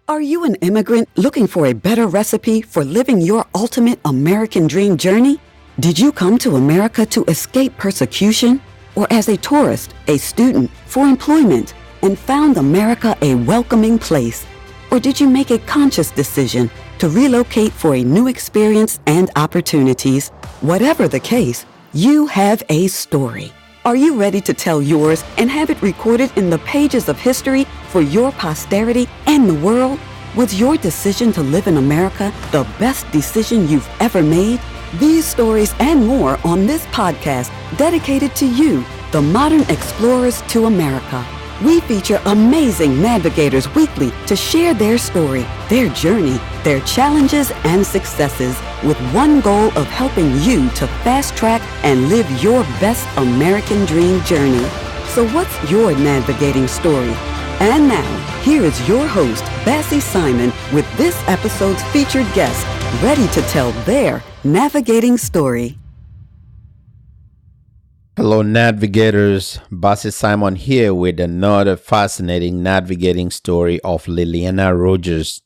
Are you an immigrant looking for a better recipe for living your ultimate American dream journey? Did you come to America to escape persecution? Or as a tourist, a student, for employment, and found America a welcoming place? Or did you make a conscious decision to relocate for a new experience and opportunities? Whatever the case, you have a story. Are you ready to tell yours and have it recorded in the pages of history for your posterity and the world? Was your decision to live in America the best decision you've ever made? These stories and more on this podcast dedicated to you, the modern explorers to America. We feature amazing Nadvigators weekly to share their story, their journey, their challenges and successes, with one goal of helping you to fast track and live your best American dream journey. So what's your navigating story? And now, here is your host, Bassie Simon, with this episode's featured guest, ready to tell their navigating story. Hello, Nadvigators. Bassie Simon here with another fascinating navigating story of Liliana Rogers,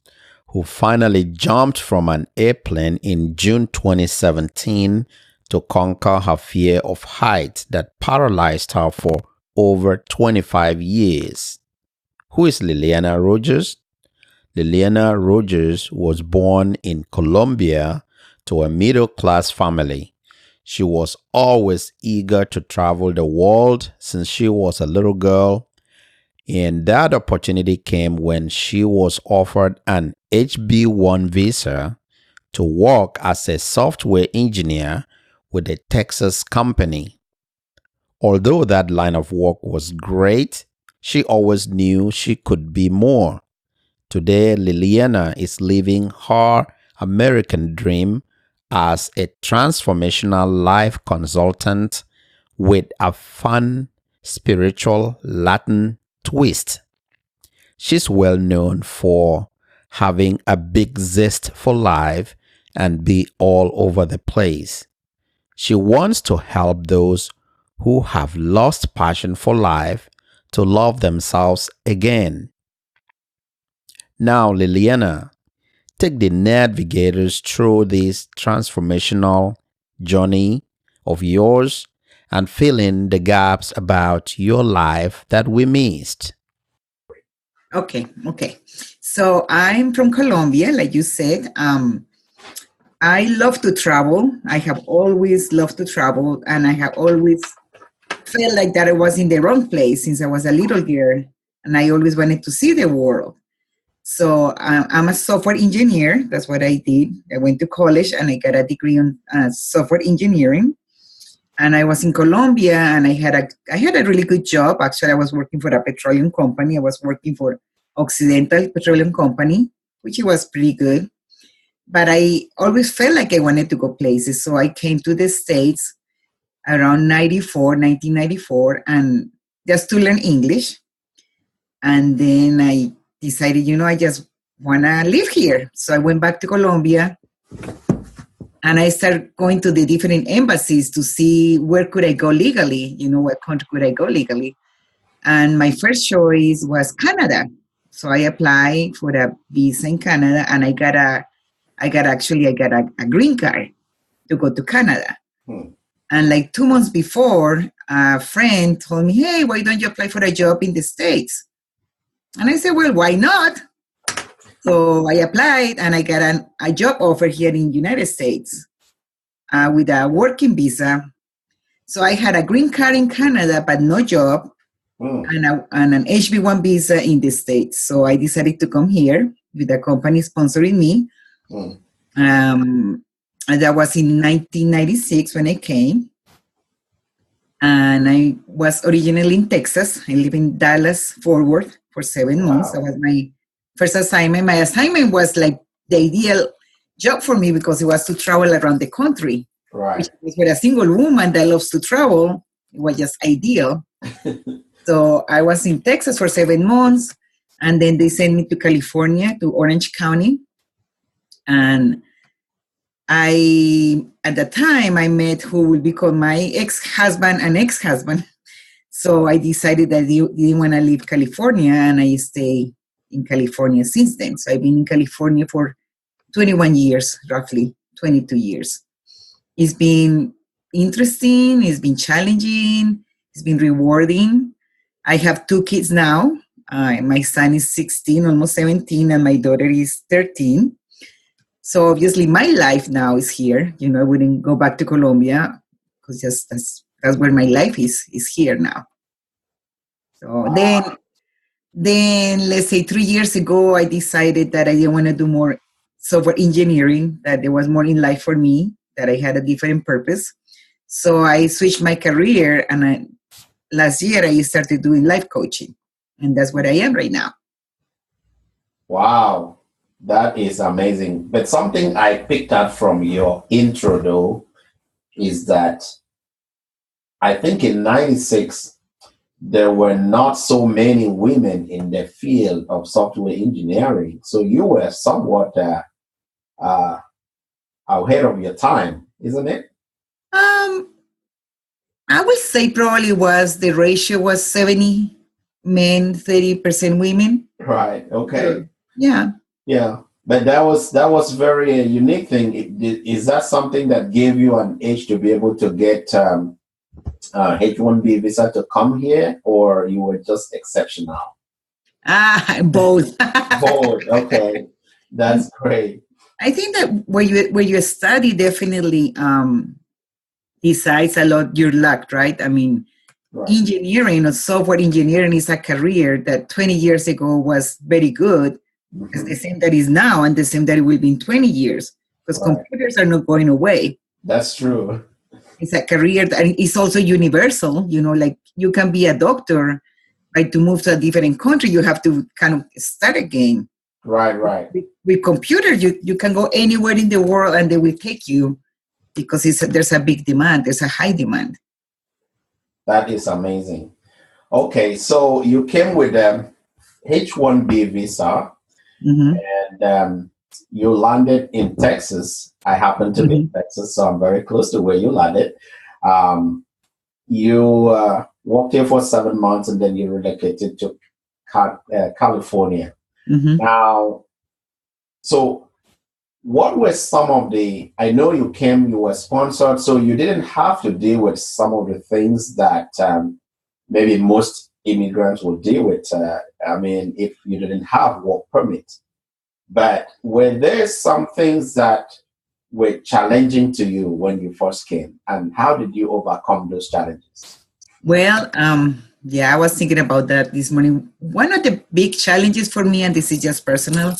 who finally jumped from an airplane in June 2017 to conquer her fear of heights that paralyzed her for over 25 years. Who is Liliana Rogers? Liliana Rogers was born in Colombia to a middle-class family. She was always eager to travel the world since she was a little girl, and that opportunity came when she was offered an HB1 visa to work as a software engineer with a Texas company. Although that line of work was great, she always knew she could be more. Today, Liliana is living her American dream as a transformational life consultant with a fun, spiritual Latin twist. She's well known for having a big zest for life and be all over the place. She wants to help those who have lost passion for life to love themselves again. Now, Liliana, take the Nadvigators through this transformational journey of yours and fill in the gaps about your life that we missed. Okay. So I'm from Colombia, like you said. I love to travel. I have always loved to travel, and I have always felt like that I was in the wrong place since I was a little girl, and I always wanted to see the world. So I'm a software engineer. That's what I did. I went to college and I got a degree on software engineering. And I was in Colombia and I had a really good job. Actually, I was working for a petroleum company. I was working for Occidental Petroleum Company, which was pretty good. But I always felt like I wanted to go places. So I came to the States around 1994, and just to learn English. And then I decided, I just want to live here. So I went back to Colombia and I started going to the different embassies to see where could I go legally, what country could I go legally. And my first choice was Canada. So I applied for a visa in Canada and I got a green card to go to Canada. And like 2 months before, a friend told me, hey, why don't you apply for a job in the States? And I said, well, why not? So I applied and I got a job offer here in the United States with a working visa. So I had a green card in Canada, but no job, and an HB1 visa in the States. So I decided to come here with a company sponsoring me. And that was in 1996 when I came. And I was originally in Texas. I live in Dallas, Fort Worth for 7 months. That was my first assignment. My assignment was like the ideal job for me because it was to travel around the country. Right. Which for a single woman that loves to travel, it was just ideal. So I was in Texas for 7 months, and then they sent me to California, to Orange County. And at the time, I met who will become my ex-husband and ex-husband. So I decided that I didn't want to leave California, and I stay in California since then. So I've been in California for 21 years, roughly 22 years. It's been interesting. It's been challenging. It's been rewarding. I have 2 kids now. My son is 16, almost 17, and my daughter is 13. So obviously my life now is here. I wouldn't go back to Colombia because just that's where my life is here now. So then let's say 3 years ago, I decided that I didn't want to do more software engineering, that there was more in life for me, that I had a different purpose. So I switched my career, and last year I started doing life coaching, and that's where I am right now. Wow, that is amazing. But something I picked up from your intro, though, is that I think in 96, there were not so many women in the field of software engineering. So you were somewhat ahead of your time, isn't it? I would say probably the ratio was 70 men, 30% women. Right. Okay. Yeah. Yeah. But that was very a unique thing. Is that something that gave you an edge to be able to get H-1B visa to come here, or you were just exceptional? Both. Both. Okay. That's great. I think that where you study definitely decides a lot your luck, right? I mean, right. Engineering or software engineering is a career that 20 years ago was very good. Mm-hmm. It's the same that is now and the same that it will be in 20 years, because right. Computers are not going away. That's true. It's a career that is also universal. Like you can be a doctor, but to move to a different country, you have to kind of start again. Right. With computers, you can go anywhere in the world and they will take you, because there's a big demand. There's a high demand. That is amazing. Okay, so you came with H-1B visa, mm-hmm. and you landed in Texas. I happen to be in Texas, so I'm very close to where you landed. You worked here for 7 months, and then you relocated to California. Mm-hmm. Now, so what were some of I know you were sponsored, so you didn't have to deal with some of the things that maybe most immigrants would deal with. If you didn't have work permit. But were there some things that were challenging to you when you first came, and how did you overcome those challenges? Well, I was thinking about that this morning. One of the big challenges for me, and this is just personal,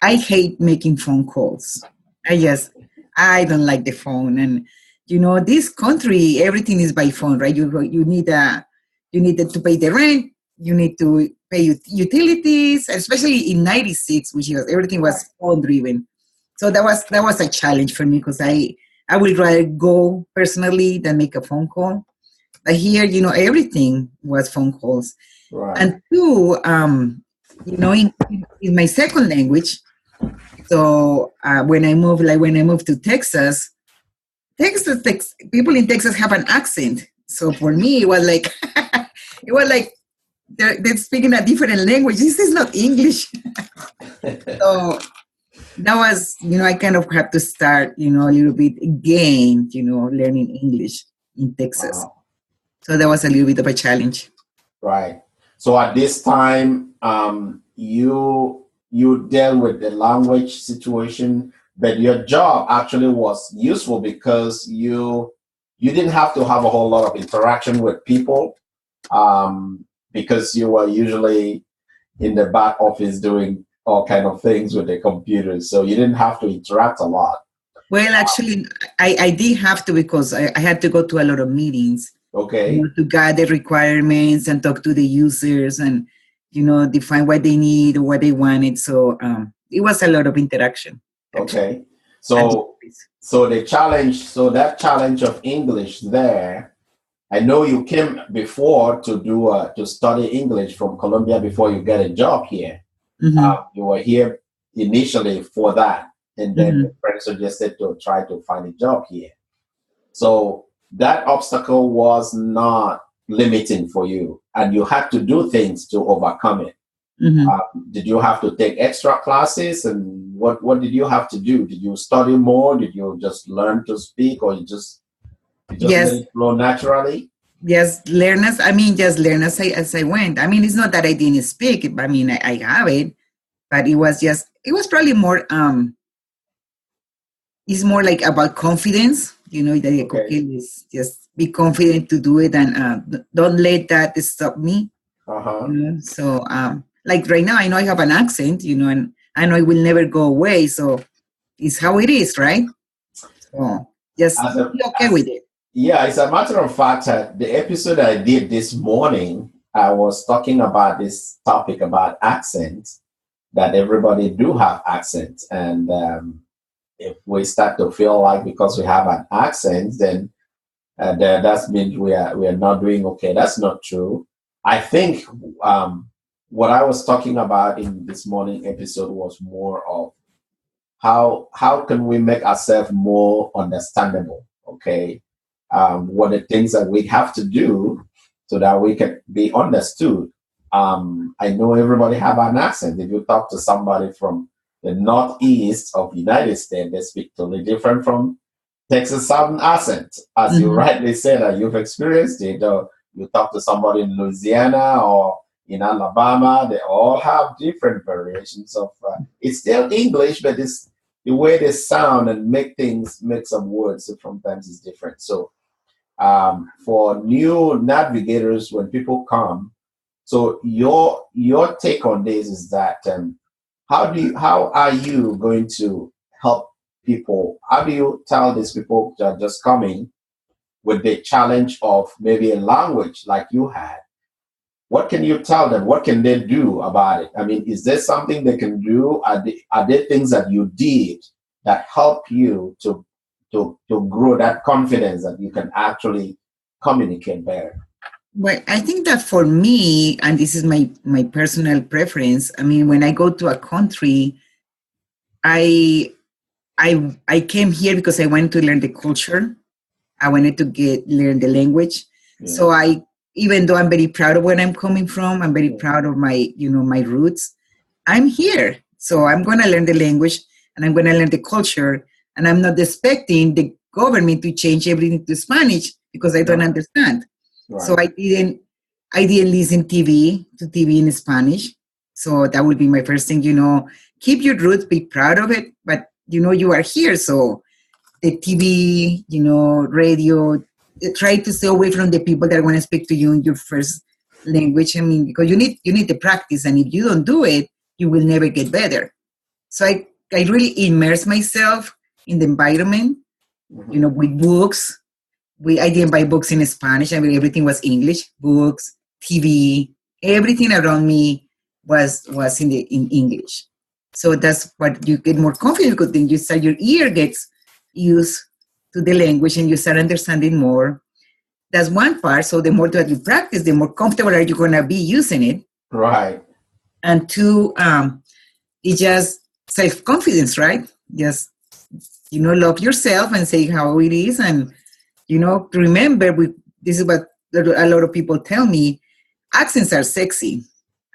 I hate making phone calls. I don't like the phone. And, this country, everything is by phone, right? You need to pay the rent. You need to pay utilities, especially in 96, everything was phone driven. So that was a challenge for me, because I would rather go personally than make a phone call. But here, everything was phone calls. Right. And two, in my second language. So when I moved to Texas, people in Texas have an accent. So for me, it was like they're speaking a different language. This is not English. So that was, I kind of had to start, a little bit again, learning English in Texas. Wow. So that was a little bit of a challenge. Right. So at this time, you dealt with the language situation, but your job actually was useful because you didn't have to have a whole lot of interaction with people, because you were usually in the back office doing all kind of things with the computers. So you didn't have to interact a lot. Well, actually, I did have to, because I had to go to a lot of meetings. Okay. To gather requirements and talk to the users and, define what they need or what they wanted. So it was a lot of interaction. Actually. Okay. So that challenge of English there, I know you came before to study English from Colombia before you get a job here. Mm-hmm. You were here initially for that, and then the friend suggested to try to find a job here. So that obstacle was not limiting for you, and you had to do things to overcome it. Mm-hmm. Did you have to take extra classes, and what did you have to do? Did you study more? Did you just learn to speak, or you just let Yes, it flow naturally? just learn as I went. I mean, it's not that I didn't speak. I mean, I have it, but it was probably more, it's more like about confidence, that the Okay. cooking is just be confident to do it, and don't let that stop me. Uh-huh. So like right now, I know I have an accent, and I know it will never go away. So it's how it is, right? So just As a be okay as with it. Yeah, as a matter of fact, the episode I did this morning, I was talking about this topic about accents, that everybody do have accents. And if we start to feel like because we have an accent, then that means we are not doing okay. That's not true. I think what I was talking about in this morning episode was more of how can we make ourselves more understandable, okay? What are the things that we have to do so that we can be understood. I know everybody have an accent. If you talk to somebody from the northeast of the United States, they speak totally different from Texas Southern accent. As you Mhm. rightly said, that you've experienced it. You talk to somebody in Louisiana or in Alabama, they all have different variations of. It's still English, but it's the way they sound and make some words sometimes is different. So for new navigators, when people come, so your take on this is that how are you going to help people? How do you tell these people that are just coming with the challenge of maybe a language like you had? What can you tell them? What can they do about it? I mean, is there something they can do? Are there things that you did that help you to grow that confidence that you can actually communicate better? Well, I think that for me, and this is my personal preference. I mean, when I go to a country, I I came here because I wanted to learn the culture. I wanted to learn the language. Yeah. So even though I'm very proud of where I'm coming from, I'm very proud of my roots. I'm here, so I'm gonna learn the language and I'm gonna learn the culture, and I'm not expecting the government to change everything to Spanish because I don't Right. understand. So Right. I didn't listen TV in Spanish. So that would be my first thing. Keep your roots, be proud of it, but you are here, so the TV, radio. Try to stay away from the people that want to speak to you in your first language. I mean, because you need the practice, and if you don't do it, you will never get better. So I really immerse myself in the environment, Mhm. with books. I didn't buy books in Spanish. I mean, everything was English. Books, TV, everything around me was in English. So that's what you get more confident because then your ear gets used to the language and you start understanding more. That's one part. So the more that you practice, the more comfortable are you gonna be using it. Right. And two, it's just self confidence, right? Just love yourself and say how it is, and remember, this is what a lot of people tell me, accents are sexy,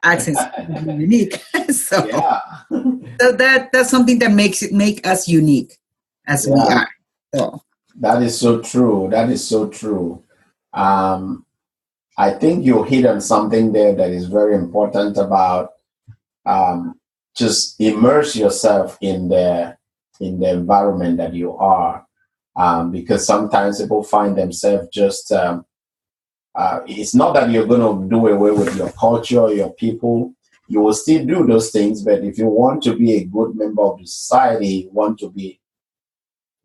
accents are unique. so Yeah. so that's something that make us unique as we Yeah. are. So That is so true. That is so true. Um, I think you hit on something there that is very important about um, just immerse yourself in the environment that you are, because sometimes people find themselves just. It's not that you're going to do away with your culture, your people. You will still do those things, but if you want to be a good member of the society, you want to be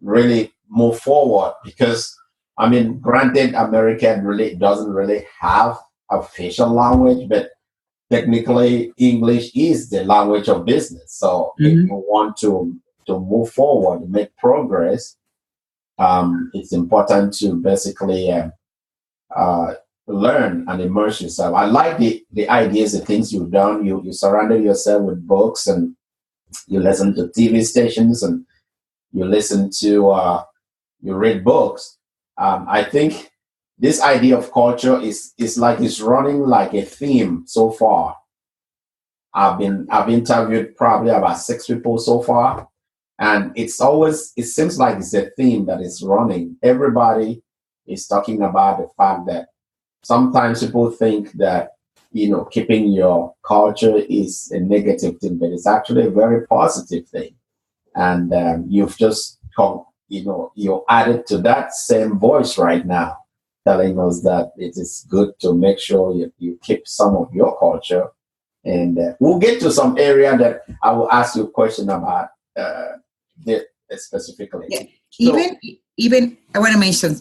really move forward, because I mean, granted, America really doesn't really have official language, but technically English is the language of business. So if mhm. you want to move forward, make progress, it's important to basically uh, learn and immerse yourself. I like the ideas, the things you've done. You surrounded yourself with books, and you listen to TV stations, and you listen to you read books. I think this idea of culture is like it's running like a theme so far. I've interviewed probably about 6 people so far, and it seems like it's a theme that is running. Everybody is talking about the fact that sometimes people think that keeping your culture is a negative thing, but it's actually a very positive thing. And you've just come, you're added to that same voice right now, telling us that it is good to make sure you keep some of your culture. And we'll get to some area that I will ask you a question about specifically. Yeah. Even I want to mention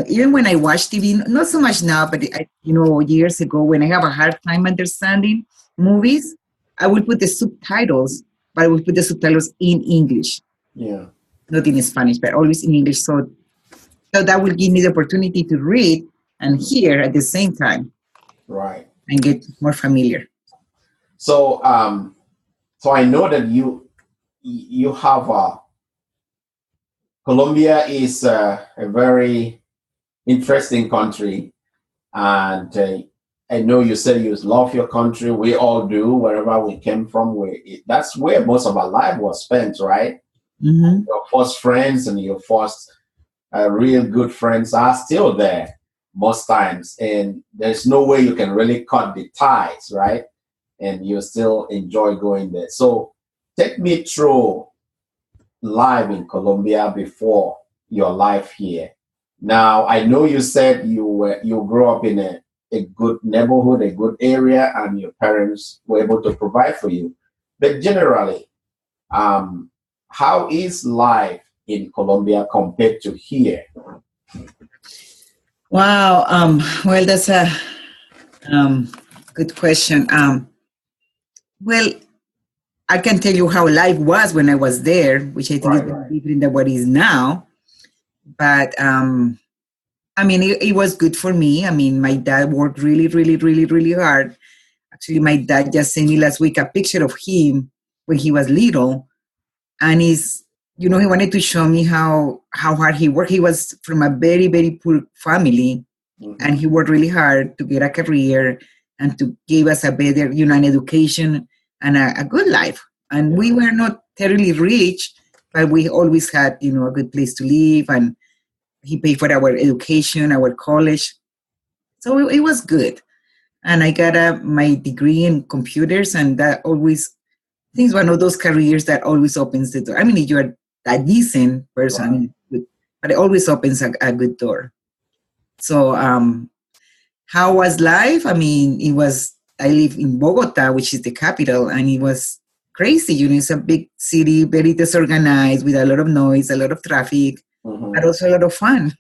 even when I watch TV, not so much now, but years ago when I have a hard time understanding movies, I would put the subtitles, but I would put the subtitles in English. Yeah. Not in Spanish, but always in English. So that will give me the opportunity to read and hear at the same time. Right. And get more familiar. So so I know that you have Colombia is a very interesting country, and I know you said you love your country. We all do, wherever we came from. That's where most of our life was spent, right? Mm-hmm. Your first friends and your first real good friends are still there most times, and there's no way you can really cut the ties, right? And you still enjoy going there. So take me through life in Colombia before your life here. Now, I know you said you grew up in a good neighborhood, a good area, and your parents were able to provide for you. But generally, how is life in Colombia compared to here? Wow. Well, that's a good question. Well, I can tell you how life was when I was there, which I think is very different than what is now. But I mean, it was good for me. I mean, my dad worked really, really, really, really hard. Actually, my dad just sent me last week a picture of him when he was little, and he wanted to show me how hard he worked. He was from a very, very poor family, and he worked really hard to get a career and to give us a better, an education and a good life. And we were not terribly rich, but we always had, a good place to live, and he paid for our education, our college. So it was good. And I got my degree in computers, and that always, I think, is one of those careers that always opens the door. I mean, if you're a decent person, but it always opens a good door. So how was life? I mean, I live in Bogota, which is the capital, and it was crazy. It's a big city, very disorganized, with a lot of noise, a lot of traffic, but also a lot of fun.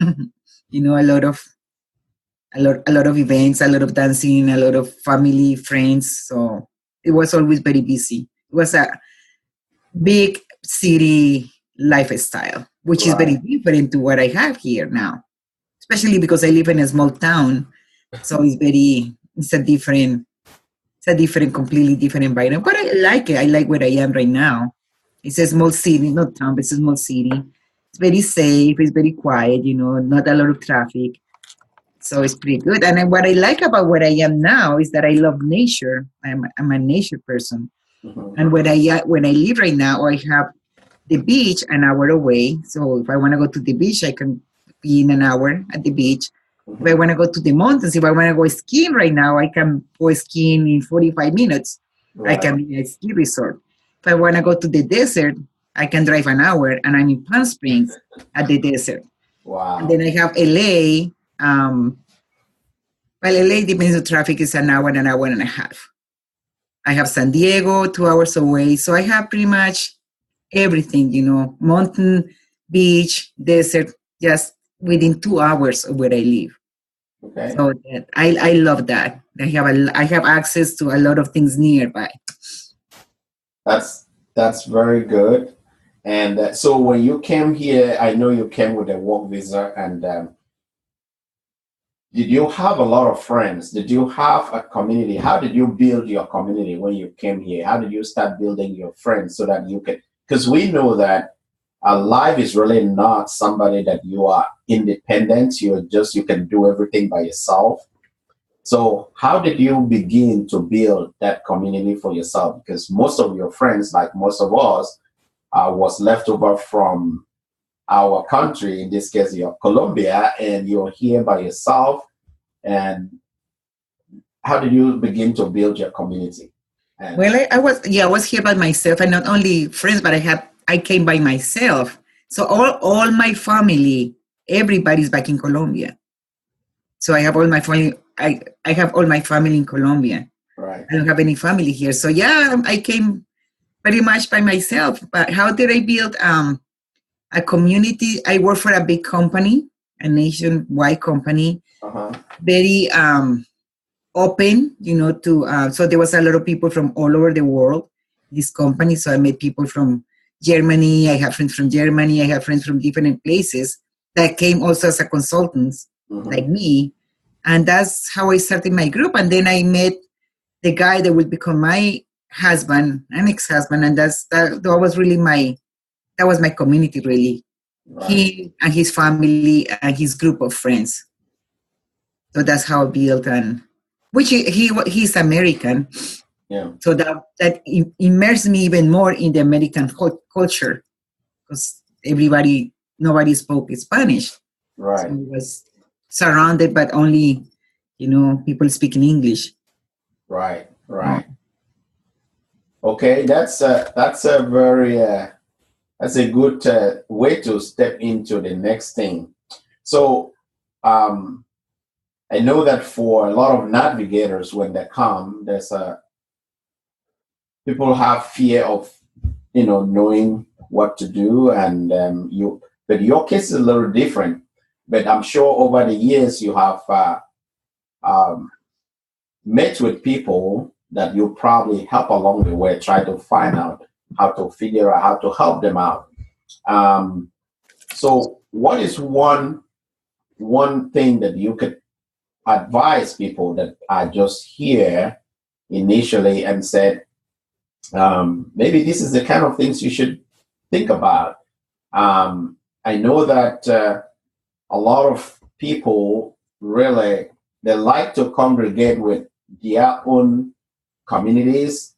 A lot of events, a lot of dancing, a lot of family, friends. So it was always very busy. It was a big city lifestyle, which is very different to what I have here now, especially because I live in a small town. So it's a completely different environment. But I like it. I like where I am right now. It's a small city, not town, but it's a small city. It's very safe. It's very quiet, not a lot of traffic. So it's pretty good. And what I like about where I am now is that I love nature. I'm a nature person. And when I live right now, I have the beach an hour away. So if I want to go to the beach, I can be in an hour at the beach. If I want to go to the mountains, if I want to go skiing right now, I can go skiing in 45 minutes. I can be at a ski resort. If I want to go to the desert, I can drive an hour, and I'm in Palm Springs at the desert. Wow. And then I have LA. LA depends on traffic, is an hour and a half. I have San Diego, 2 hours away. So I have pretty much everything, mountain, beach, desert, just within 2 hours of where I live. Okay. So I love that. I have access to a lot of things nearby. That's very good. And so when you came here, I know you came with a work visa, and did you have a lot of friends? Did you have a community? How did you build your community when you came here? How did you start building your friends so that you can, because we know that life is really not somebody that you are independent. You can do everything by yourself. So how did you begin to build that community for yourself? Because most of your friends, like most of us, was left over from our country. In this case, you're Colombia, and you're here by yourself. And how did you begin to build your community? And Well, I was here by myself, and not only friends, but I came by myself. So all my family, everybody's back in Colombia. So I have all my family. I have all my family in Colombia. right, I don't have any family here. So yeah, I came pretty much by myself. But how did I build a community? I work for a big company, a nationwide company, uh-huh, very open, to so there was a lot of people from all over the world, this company. So I met people from Germany. I have friends from Germany. I have friends from different places that came also as a consultants like me. And that's how I started my group. And then I met the guy that will become my husband, an ex-husband. And that was really that was my community, really. right, He and his family and his group of friends. So that's how I built, and which he's American. yeah, So that immersed me even more in the American culture, because nobody spoke Spanish. So right, I was surrounded, but only, people speaking English. right, right. Okay, that's a very that's a good way to step into the next thing. So um, I know that for a lot of navigators, when they come, there's a people have fear of knowing what to do, and but your case is a little different. But I'm sure over the years you have um, met with people that you probably help along the way, try to find out how to figure out how to help them out. Um, so what is one thing that you could advise people that are just here initially and said, maybe this is the kind of things you should think about? I know that a lot of people really they like to congregate with their own communities,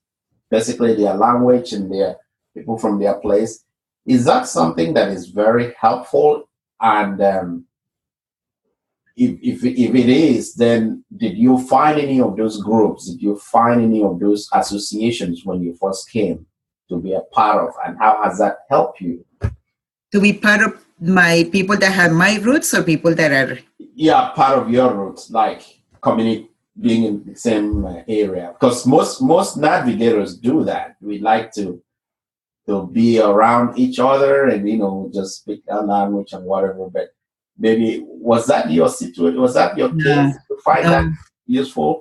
basically their language and their people from their place. Is that something that is very helpful? And if it is, then did you find any of those groups? Did you find any of those associations when you first came to be a part of? And how has that helped you? To be part of my people that have my roots, or people that are. Yeah, part of your roots, like community being in the same area. Because most navigators do that. We like to be around each other and just speak our language and whatever. But maybe was that your situation? Was that your case? No, To find that no, useful?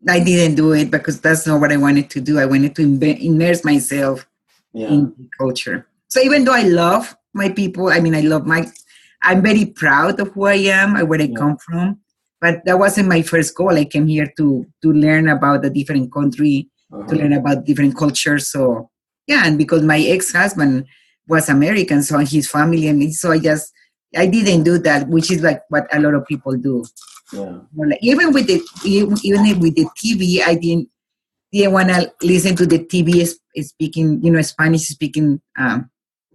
I didn't do it because that's not what I wanted to do. I wanted to immerse myself Yeah, in the culture. So even though I love my people, I mean, I'm very proud of who I am and where I yeah, come from. But that wasn't my first goal. I came here to learn about the different country, to uh-huh, learn about different cultures. So yeah, and because my ex-husband was American, so his family and me, so I didn't do that, which is like what a lot of people do. yeah, Well, like, even with the TV, I didn't want to listen to the TV speaking, Spanish speaking right.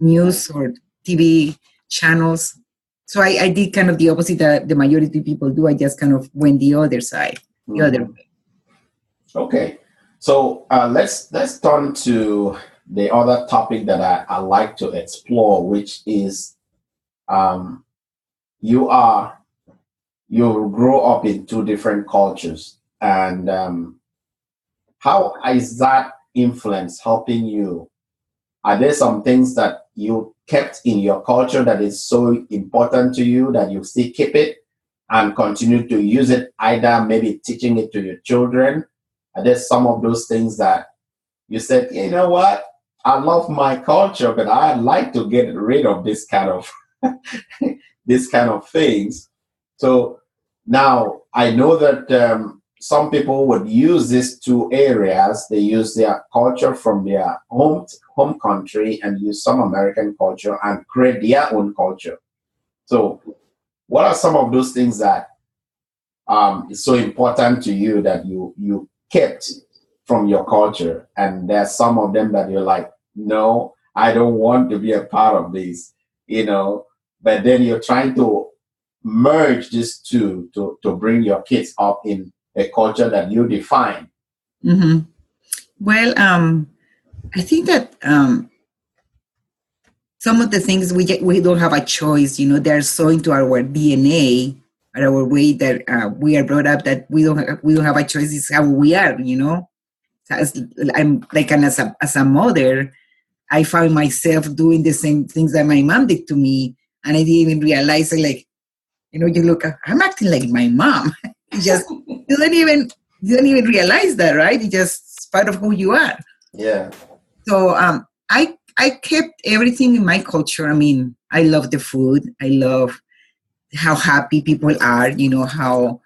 news or TV channels. So I did kind of the opposite that the majority of people do. I just kind of went the other side, the other Mhm. way. Okay, so let's turn to the other topic that I like to explore, which is um, you are you grow up in two different cultures, and how is that influence helping you? Are there some things that you kept in your culture that is so important to you that you still keep it and continue to use it, either maybe teaching it to your children? Are there some of those things that you said, you know what, I love my culture, but I'd like to get rid of this kind of this kind of things? So now I know that some people would use these two areas. They use their culture from their home country and use some American culture and create their own culture. So what are some of those things that is so important to you that you kept from your culture, and there's some of them that you're like, no, I don't want to be a part of this, but then you're trying to merge these two to bring your kids up in a culture that you define. Mm-hmm. Well, I think that some of the things we don't have a choice. They're so into our DNA, or our way that we are brought up, that we don't have a choice. It's how we are. I'm like, and as a mother, I found myself doing the same things that my mom did to me, and I didn't even realize it. Like, you look, I'm acting like my mom. You just you don't even realize that, right? It's just part of who you are. Yeah. So I kept everything in my culture. I mean, I love the food. I love how happy people are. How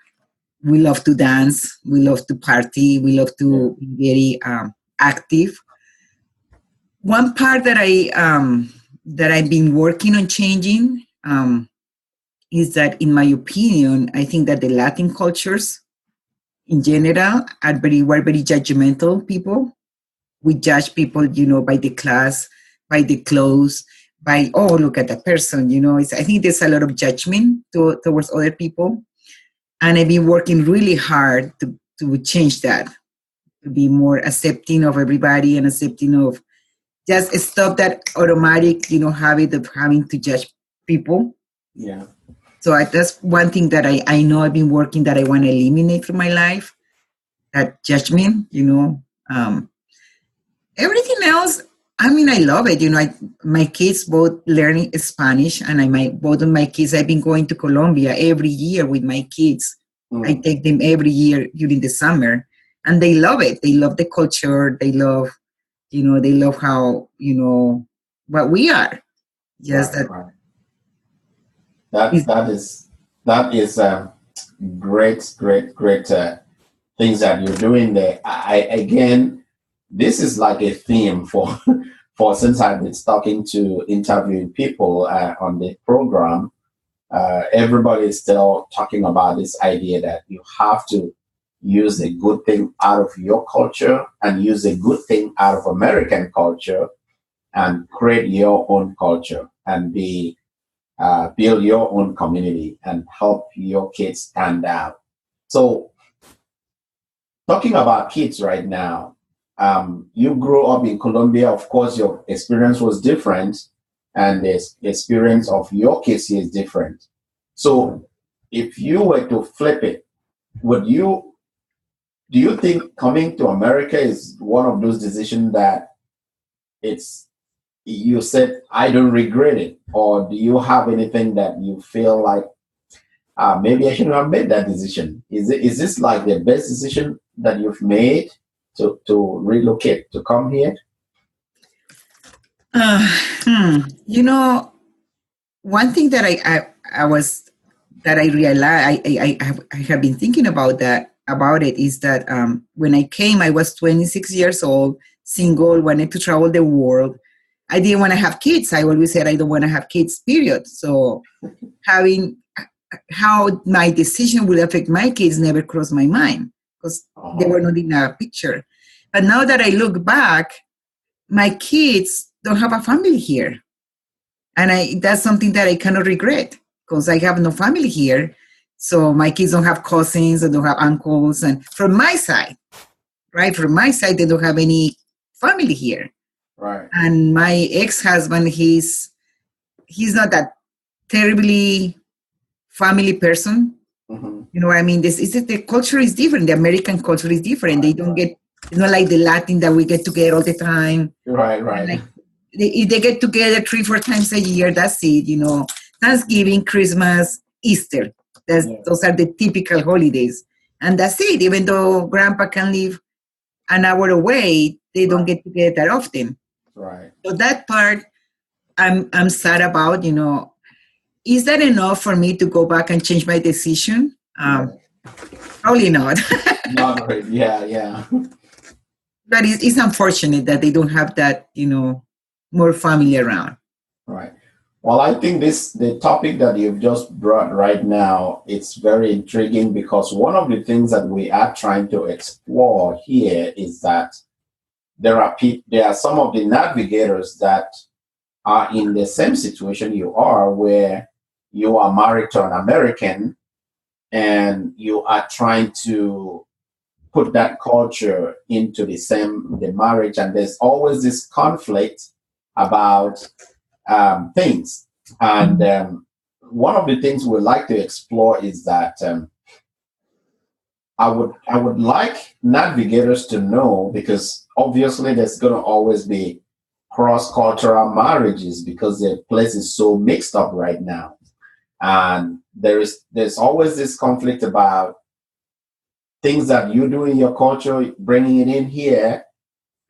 we love to dance. We love to party. We love to be very active. One part that I've been working on changing is that, in my opinion, I think that the Latin cultures in general were very judgmental people. We judge people, by the class, by the clothes, by, oh, look at that person, I think there's a lot of judgment towards other people. And I've been working really hard to change that, to be more accepting of everybody and accepting of, just stop that automatic, habit of having to judge people. Yeah. So that's one thing that I know I've been working, that I want to eliminate from my life, that judgment, everything else, I mean, I love it. My kids both learning Spanish, and both of my kids, I've been going to Colombia every year with my kids. I take them every year during the summer, and they love it. They love the culture. They love, they love how, what we are. Yes, right. That is great things that you're doing there. Again, this is like a theme for since I've been interviewing people on the program. Everybody is still talking about this idea that you have to use a good thing out of your culture and use a good thing out of American culture and create your own culture and build your own community and help your kids stand out. So, talking about kids right now, you grew up in Colombia. Of course, your experience was different, and the experience of your kids is different. So, if you were to flip it, do you think coming to America is one of those decisions that you said, I don't regret it? Or do you have anything that you feel like, maybe I shouldn't have made that decision? Is this like the best decision that you've made to relocate, to come here? One thing that I realized, I have been thinking about it is that when I came, I was 26 years old, single, wanted to travel the world. I didn't want to have kids. I always said I don't want to have kids, period. So how my decision will affect my kids never crossed my mind, because they were not in a picture. But now that I look back, my kids don't have a family here. And that's something that I cannot regret, because I have no family here. So my kids don't have cousins, and don't have uncles. And from my side, they don't have any family here. Right. And my ex-husband, he's not that terribly family person. Mm-hmm. You know what I mean? The culture is different. The American culture is different. They don't get, it's not like the Latin that we get together all the time. Right. Like, they get together 3-4 times a year. That's it. Thanksgiving, Christmas, Easter. Those are the typical holidays. And that's it. Even though grandpa can live an hour away, they don't get together that often. Right. So that part, I'm sad about. Is that enough for me to go back and change my decision? Probably not. Not right. Yeah. But it's unfortunate that they don't have that, more family around. Right. Well, I think the topic that you've just brought right now, it's very intriguing because one of the things that we are trying to explore here is that there are some of the navigators that are in the same situation you are, where you are married to an American and you are trying to put that culture into the marriage, and there's always this conflict about things. And one of the things we like to explore is that I would like navigators to know, because obviously there's going to always be cross-cultural marriages because the place is so mixed up right now, and there's always this conflict about things that you do in your culture, bringing it in here,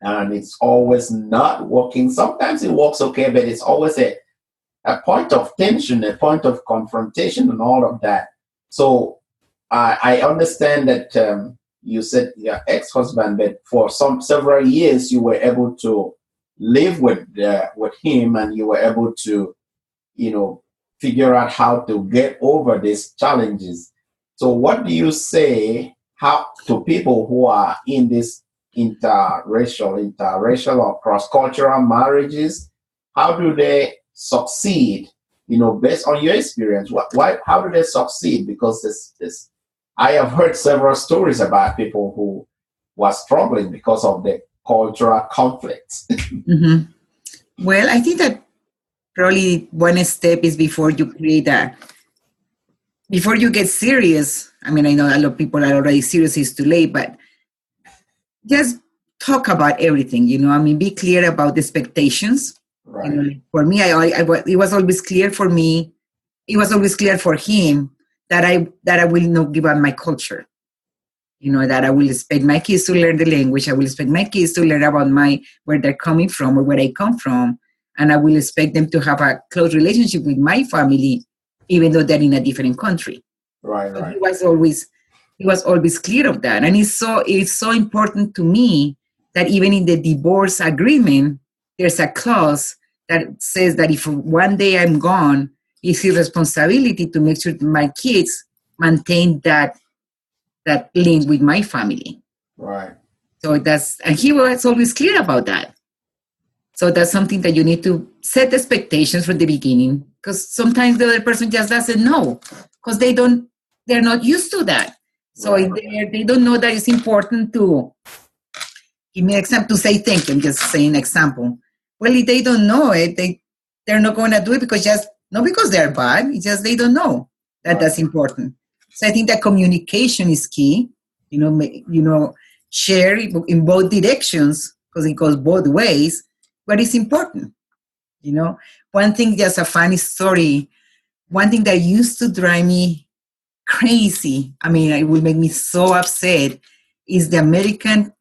and it's always not working. Sometimes it works okay, but it's always a point of tension, a point of confrontation, and all of that. So I understand that you said your ex-husband, but for several years you were able to live with him, and you were able to, figure out how to get over these challenges. So, what do you say to people who are in this interracial or cross-cultural marriages? How do they succeed? Based on your experience, how do they succeed? Because this I have heard several stories about people who were struggling because of the cultural conflicts. Mm-hmm. Well, I think that probably one step is before you get serious. I mean, I know a lot of people are already serious, it's too late, but just talk about everything, I mean, be clear about the expectations. Right. For me, it was always clear for me, it was always clear for him that I will not give up my culture. That I will expect my kids to learn the language. I will expect my kids to learn about where they're coming from or where I come from. And I will expect them to have a close relationship with my family, even though they're in a different country. Right. He was always clear of that. And it's so important to me that even in the divorce agreement, there's a clause that says that if one day I'm gone, it's his responsibility to make sure that my kids maintain that link with my family. Right. So and he was always clear about that. So that's something that you need to set expectations from the beginning, because sometimes the other person just doesn't know, because they're not used to that. So they don't know that it's important to give me an example, to say thank you. I'm just saying an example. Well, if they don't know it, they're not going to do it not because they're bad, it's just they don't know that that's important. So I think that communication is key, share in both directions, because it goes both ways, but it's important. One thing, just a funny story, one thing that used to drive me crazy, I mean, it would make me so upset, is the American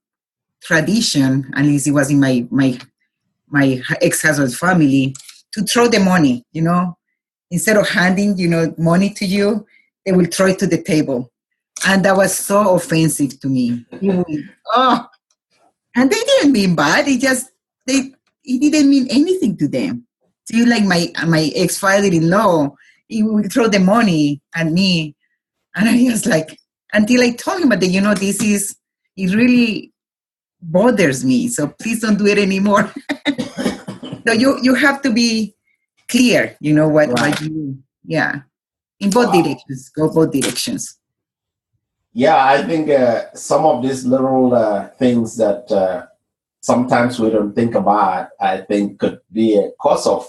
tradition, at least it was in my ex-husband's family, to throw the money, instead of handing, money to you, they will throw it to the table. And that was so offensive to me. And they didn't mean bad. It didn't mean anything to them. So like my ex-father-in-law, he would throw the money at me. And I was like, until I told him that, it really bothers me. So please don't do it anymore. So you have to be clear, what you, in both directions, go both directions. Yeah, I think some of these little things that sometimes we don't think about, I think could be a cause of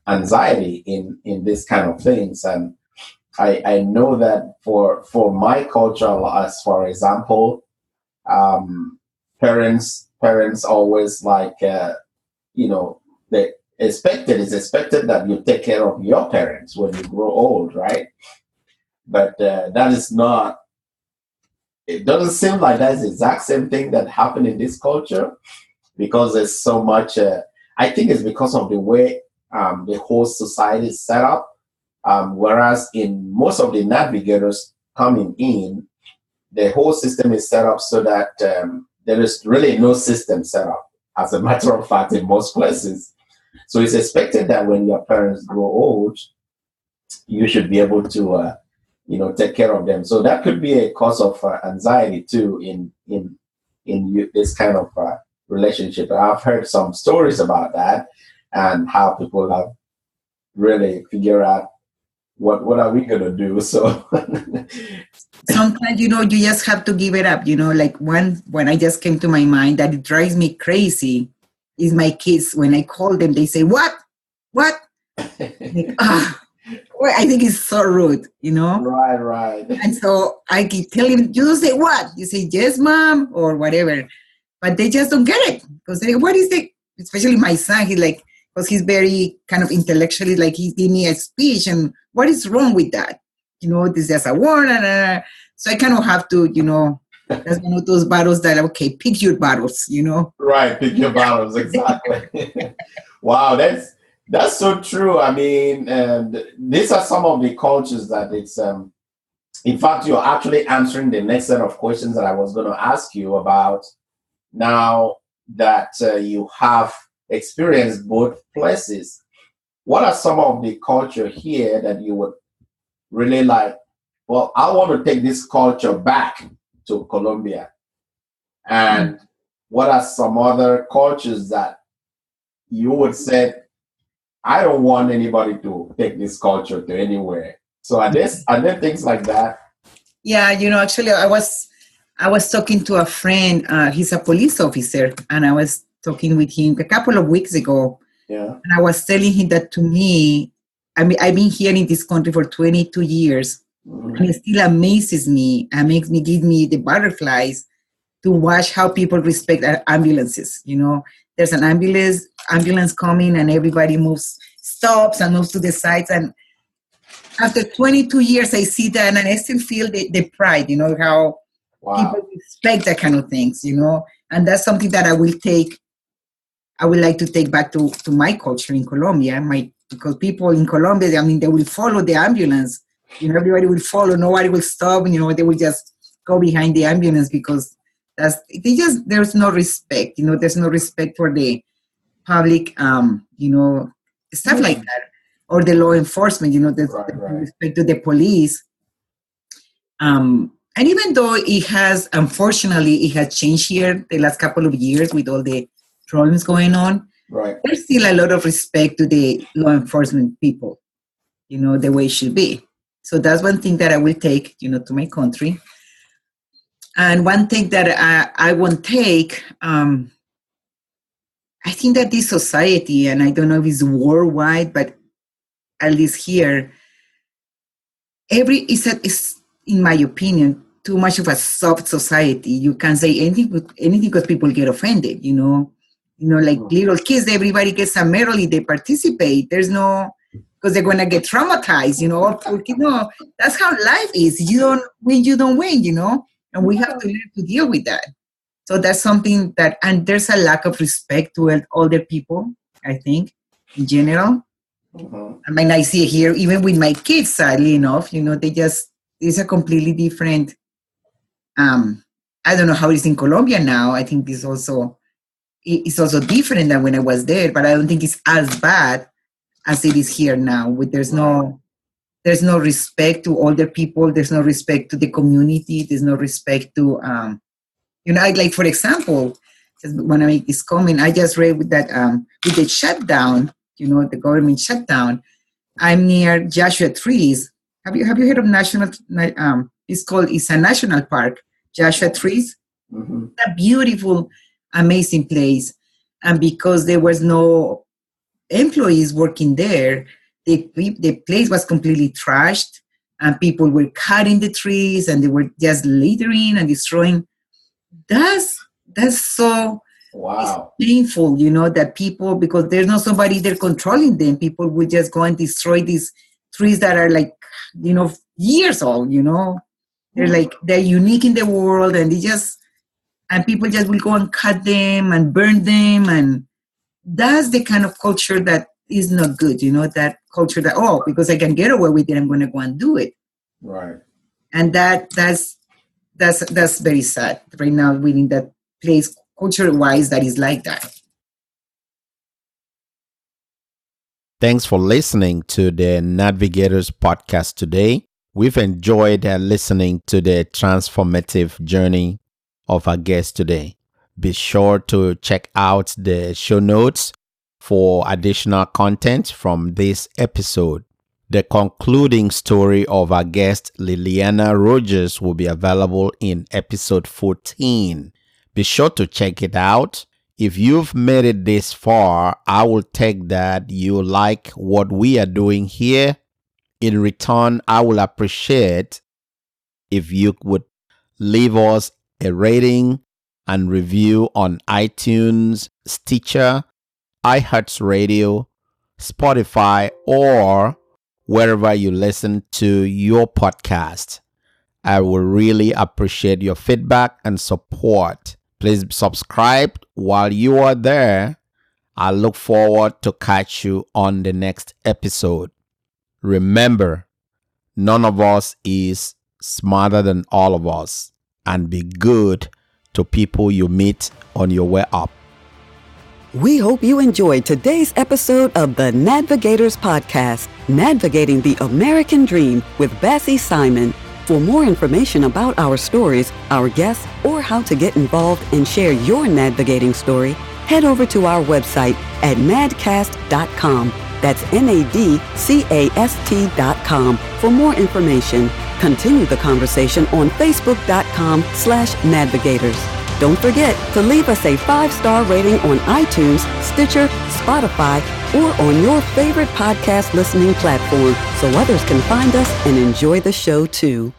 anxiety in this kind of things. And I know that for my culture, as for example, parents always it's expected that you take care of your parents when you grow old, right? But that is not, it doesn't seem like that's the exact same thing that happened in this culture, because there's so much, I think it's because of the way the whole society is set up. Whereas in most of the navigators coming in, the whole system is set up so that there is really no system set up, as a matter of fact, in most places. So it's expected that when your parents grow old, you should be able to, take care of them. So that could be a cause of anxiety too in this kind of relationship. I've heard some stories about that and how people have really figured out what are we gonna do. So Sometimes, you just have to give it up. Like when I just came to my mind that it drives me crazy is my kids. When I call them, they say, what? Like, well, I think it's so rude. Right. And so I keep telling them, you don't say what? You say, yes, mom, or whatever. But they just don't get it. Because what is the, especially my son, he's like, because he's very kind of intellectually, like he gave me a speech, and what is wrong with that? This is just a word. So I kind of have to, that's one of those battles that, okay, pick your battles, Right, pick your battles, exactly. Wow, that's so true. I mean, these are some of the cultures that it's. In fact, you're actually answering the next set of questions that I was going to ask you about. Now that you have experienced both places, what are some of the culture here that you would really like? Well, I want to take this culture back to Colombia. And what are some other cultures that you would say, I don't want anybody to take this culture to anywhere? So are there things like that? Yeah, actually, I was talking to a friend. He's a police officer, and I was talking with him a couple of weeks ago. Yeah. And I was telling him that to me, I mean, I've been here in this country for 22 years, and it still amazes me and give me the butterflies to watch how people respect ambulances. There's an ambulance coming, and everybody stops and moves to the sides. And after 22 years, I see that, and I still feel the pride, how people respect that kind of things, and that's something that I would like to take back to my culture in Colombia, because people in Colombia, I mean, they will follow the ambulance, everybody will follow, nobody will stop, they will just go behind the ambulance because there's no respect, there's no respect for the public, stuff like that. Or the law enforcement, there's respect to the police. And even though unfortunately, it has changed here the last couple of years with all the problems going on, there's still a lot of respect to the law enforcement people, the way it should be. So that's one thing that I will take, to my country. And one thing that I won't take, I think that this society, and I don't know if it's worldwide, but at least here, is, in my opinion, too much of a soft society. You can't say anything because people get offended, like little kids, everybody gets a medal if they participate. There's no, because they're going to get traumatized, that's how life is. You don't win, and we have to learn to deal with that. So that's something and there's a lack of respect to older people, I think, in general. I mean, I see it here, even with my kids, sadly enough, it's a completely different, I don't know how it's in Colombia now. I think it's also different than when I was there, but I don't think it's as bad as it is here now. There's no respect to older people. There's no respect to the community. There's no respect to, like, for example, when I make this comment, I just read that with the shutdown, the government shutdown, I'm near Joshua Trees. Have you heard of national? It's a national park, Joshua Trees. Mm-hmm. A beautiful, amazing place, and because there was no employees working there, the place was completely trashed, and people were cutting the trees, and they were just littering and destroying. That's so. Wow. It's painful, that people, because there's not somebody there controlling them, people will just go and destroy these trees that are like, years old, they're unique in the world, and people just will go and cut them and burn them. And that's the kind of culture that is not good, that culture that, because I can get away with it, I'm going to go and do it. Right. And that's very sad right now, within that place, culture-wise, that is like that. Thanks for listening to the Nadvigators podcast today. We've enjoyed listening to the transformative journey of our guest today. Be sure to check out the show notes for additional content from this episode. The concluding story of our guest, Liliana Rogers, will be available in episode 14. Be sure to check it out. If you've made it this far, I will take that you like what we are doing here. In return, I will appreciate if you would leave us a rating and review on iTunes, Stitcher, iHeartRadio, Spotify, or wherever you listen to your podcast. I will really appreciate your feedback and support. Please subscribe while you are there. I look forward to catch you on the next episode. Remember, none of us is smarter than all of us, and be good to people you meet on your way up. We hope you enjoyed today's episode of the Nadvigators podcast, Navigating the American Dream with Bassie Simon. For more information about our stories, our guests, or how to get involved and share your Nadvigating story, head over to our website at nadcast.com. That's NADCAST.com for more information. Continue the conversation on Facebook.com/Nadvigators. Don't forget to leave us a 5-star rating on iTunes, Stitcher, Spotify, or on your favorite podcast listening platform so others can find us and enjoy the show too.